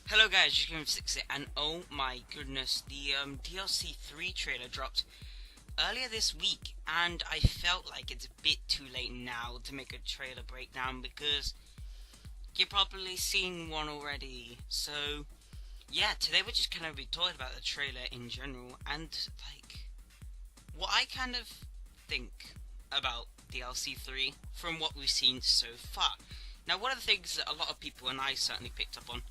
Hello guys, JakeGame6 and oh my goodness, the DLC 3 trailer dropped earlier this week, and I felt like it's a bit too late now to make a trailer breakdown because you're probably seeing one already. So yeah, today we're just kind of be talking about the trailer in general and like what I kind of think about DLC 3 from what we've seen so far. Now, one of the things that a lot of people and I certainly picked up on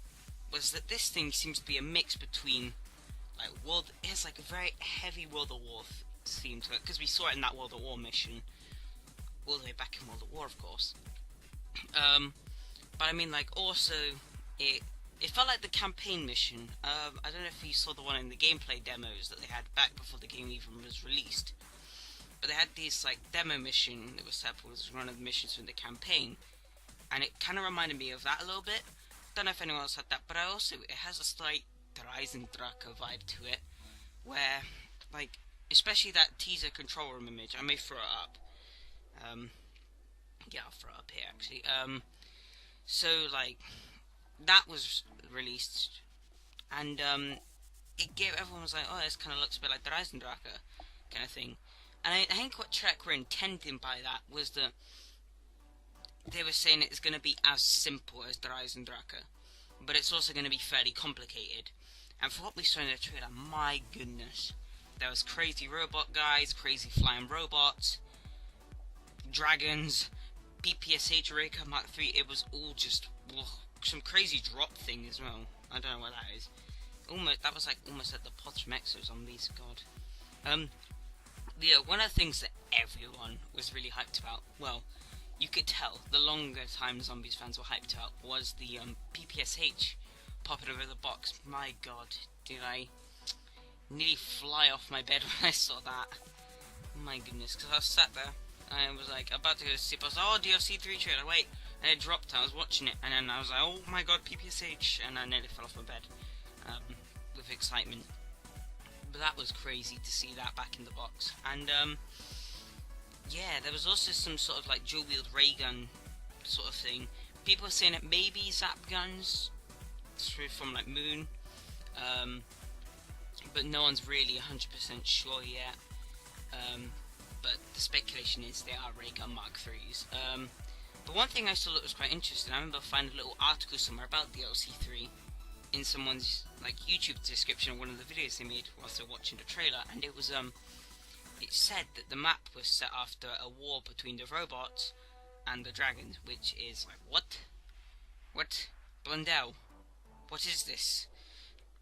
was that this thing seems to be a mix between like it has like a very heavy World of War theme to it because we saw it in that World of War mission all the way back in World of War, of course. Um, but I mean, like also it felt like the campaign mission. I don't know if you saw the one in the gameplay demos that they had back before the game even was released. But they had these like demo mission that was set up as one of the missions from the campaign, and it kind of reminded me of that a little bit. Don't know if anyone else had that, but it has a slight Dreisendrache vibe to it, where, like, especially that teaser control room image, I may throw it up. Yeah, I'll throw it up here, actually. So, like, that was released, and, it gave, everyone was like, oh, this kind of looks a bit like Dreisendrache, kind of thing. And I think what Trek were intending by that was that they were saying it's going to be as simple as Dreisendrache, but it's also going to be fairly complicated. And for what we saw in the trailer, my goodness, there was crazy robot guys, crazy flying robots, dragons, BPSH Reika Mark III. It was all just some crazy drop thing as well. I don't know what that is. That was like almost like the pods from Exo Zombies. God. Yeah, one of the things that everyone was really hyped about, well, you could tell the longer time Zombies fans were hyped about was the PPSH popping over the box. My god, did I nearly fly off my bed when I saw that. My goodness, because I was sat there and I was like about to go to sleep. I was like, oh, DLC 3 trailer, wait. And it dropped, I was watching it, and then I was like, oh my god, PPSH, and I nearly fell off my bed with excitement. But that was crazy to see that back in the box. And yeah, there was also some sort of like dual wield ray gun sort of thing. People are saying it maybe zap guns from like Moon, but no one's really 100% sure yet. But the speculation is they are ray gun Mark IIIs. But one thing I saw that was quite interesting, I remember finding a little article somewhere about DLC 3 in someone's like YouTube description of one of the videos they made whilst they were watching the trailer, and it was it said that the map was set after a war between the robots and the dragons, which is like, what? What? Blundell? What is this?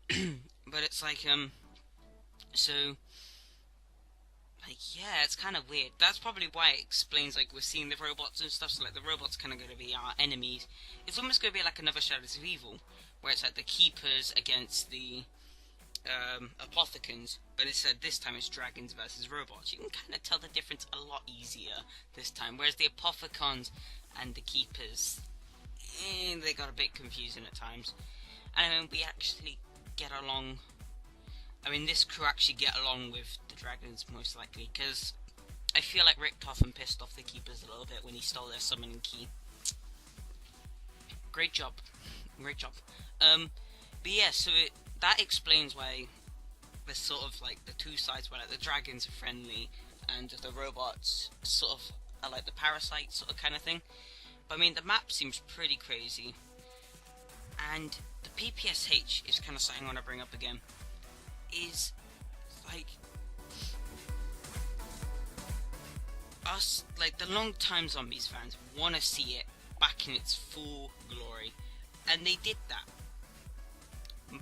But it's like, so, like, yeah, it's kind of weird. That's probably why it explains, like, we're seeing the robots and stuff, so, like, the robots kind of going to be our enemies. It's almost going to be like another Shadows of Evil, where it's like the Keepers against the Apothicons, but instead this time it's dragons versus robots. You can kind of tell the difference a lot easier this time, whereas the Apothicons and the Keepers, they got a bit confusing at times. And I mean, we actually get along, I mean, this crew actually get along with the dragons most likely, because I feel like Rick Toffin pissed off the Keepers a little bit when he stole their summoning key. Great job. Great job. But yeah, so that explains why there's sort of like the two sides where like the dragons are friendly and the robots sort of are like the parasites sort of kind of thing. But I mean, the map seems pretty crazy, and the PPSH is kind of something I want to bring up again. Is like us, like the long time Zombies fans want to see it back in its full glory, and they did that.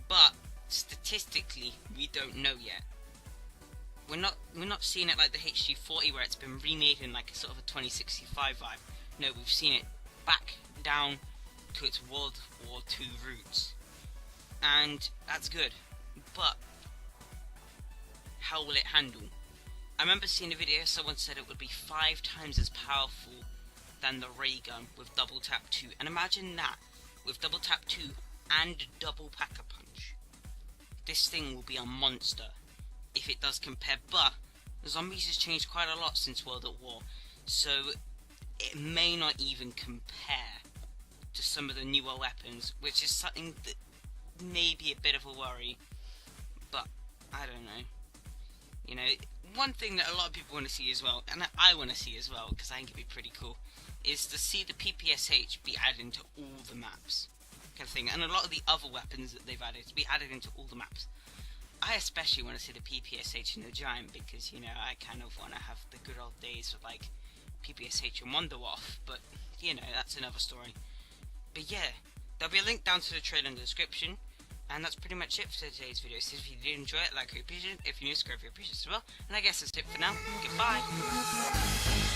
But statistically, we don't know yet. We're not seeing it like the HG40 where it's been remade in like a sort of a 2065 vibe. No, we've seen it back down to its World War II roots, and that's good. But how will it handle? I remember seeing a video. Someone said it would be 5 times as powerful than the ray gun with double tap 2, and imagine that with double tap 2 and double Pack-a-Punch. This thing will be a monster if it does compare, but Zombies has changed quite a lot since World at War, so it may not even compare to some of the newer weapons, which is something that maybe a bit of a worry, but I don't know. You know, one thing that a lot of people want to see as well, and I want to see as well, because I think it'd be pretty cool, is to see the PPSH be added into all the maps, kind of thing, and a lot of the other weapons that they've added to be added into all the maps. I especially want to see the PPSH in the Giant, because, you know, I kind of want to have the good old days with, like, PPSH and Wonderwaff, but, you know, that's another story. But yeah, there'll be a link down to the trailer in the description, and that's pretty much it for today's video. So if you did enjoy it, like I appreciate it. If you're new, subscribe if you appreciate it as well. And I guess that's it for now. Goodbye.